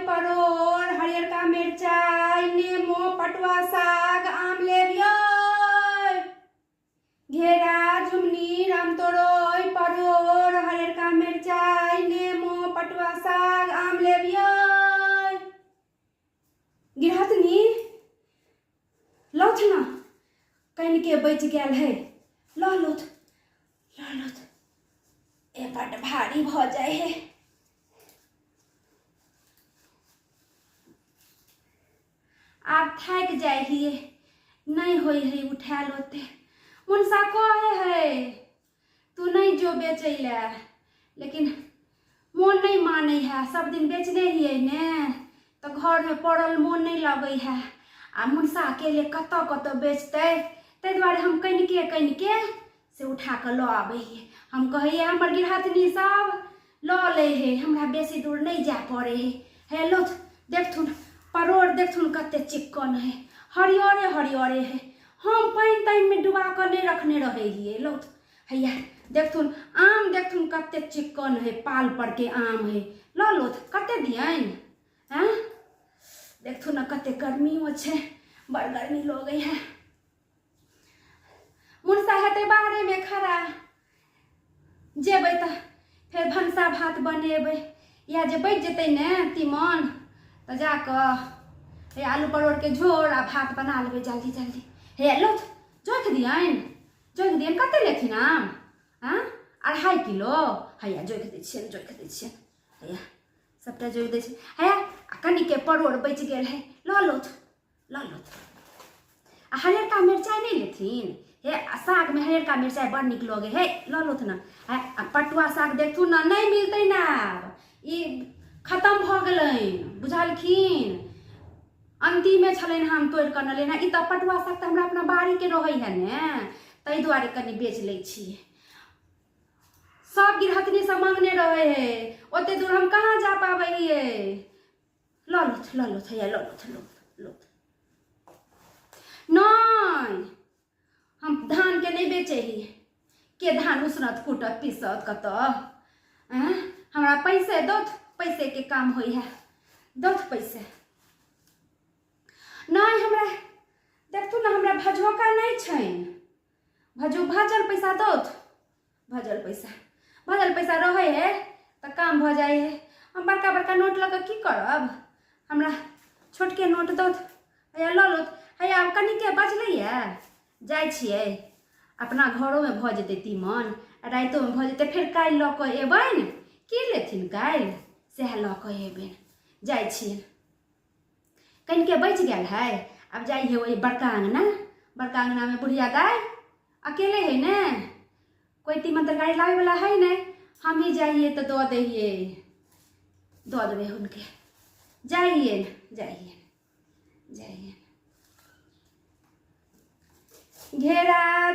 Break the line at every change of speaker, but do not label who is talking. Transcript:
परोर हरियरका मिरचाई नेमो पटुआ साग आम लेबियो। घेरा झुमनी रामतोरई परोर हरियरका मिरचाई नेमो पटुआ साग आम लेबियो। गिरहतनी लौथ ना कहीं के बच गया है। लौथ ए बड़ भारी भ जाए है। आप थक जाए हिए नहीं होई है उठा लोते। मुनसा कहे है तू नहीं जो बेचैला लेकिन मोन नहीं माने है। सब दिन बेचने ही है ने तो घर में पड़ल मोन नहीं लगे है। आ मुनसा अकेले कत बेचते ते द्वारे हम कनिके से उठा कर लो आबे है। हम कहे हमर गिरहतनी सब लो ले है हमरा बेसी दूर नहीं जा पड़े है। लो देखथुन परोर देखथुन कते चिक्कन है हरियरे है। हम पानी ताइन में डुबा कर नहीं रखने रहे हिए। लो हैया देखथुन आम देखथुन कते चिक्कन है पाल पर के आम है। लो कते दियन हैं देखथुन न कते गर्मी छे बड़ गर्मी लो गई है। मुनसा हेते बाहरे में खड़ा जेबै त फिर भनसा भात बनेबै या जे बच जेतै ने तीमन तो जाकर हे आलू परोर के झोर आ भात बना लेबै जल्दी जल्दी। हे लो जोख दियन कते लेथिन आम हाँ 2.5 किलो हैया जोख दै छियन हैया सबटा जोख दै छियन। हैया कनी के परोर बच गेल है। लो आ हरियरका मिरचाई नहीं लेथिन हे साग में हरियरका मिरचाई बड़ निक लगे है। लो ना आ पटुआ साग देखथुन ना नहीं मिलते ना ई खत्म भ गेलैन बुझलखिन। अंतिमे छलैन हम तोड़ कर न लेना। ई त पटुआ साग त हमरा अपना बाड़ी के रहे है ने तै द्वारे कनी बेच लै छी। सब गिरहतनी से मांगने रहे है ओते दूर हम कहाँ जा पाबै हिए। लो हैया लो नहीं हम धान के नहीं बेचे ही के धान उसनत फूटत पीसत कत हमरा पैसे दौथ पैसे के काम होई है। दौथ पैसे नहीं हमरा देखतु ना हमरा भजोका नहीं छैन भजल पैसा दौथ भजल पैसा रहे है तो काम भ जाए है। हम बड़का नोट लग की करब हमरा छोटके नोट दौथ हैया लो हैया कनी के बचलैया जाय छियै अपना घरों में भ जेतै तीमन राइतो में भ जेतै। फिर काल्हि लऽ कऽ एबैन की लेथिन काल्हि सएह लऽ कऽ एबैन जाय छियै। कनी के बच गेल है अब जाइए वही बड़का अंगना में बुढ़िया दाई अकेले है ने कोई तीमन तरकारी लावे वाला है ने हम ही जाइए तो दो देवे उनके। जाइए घेरा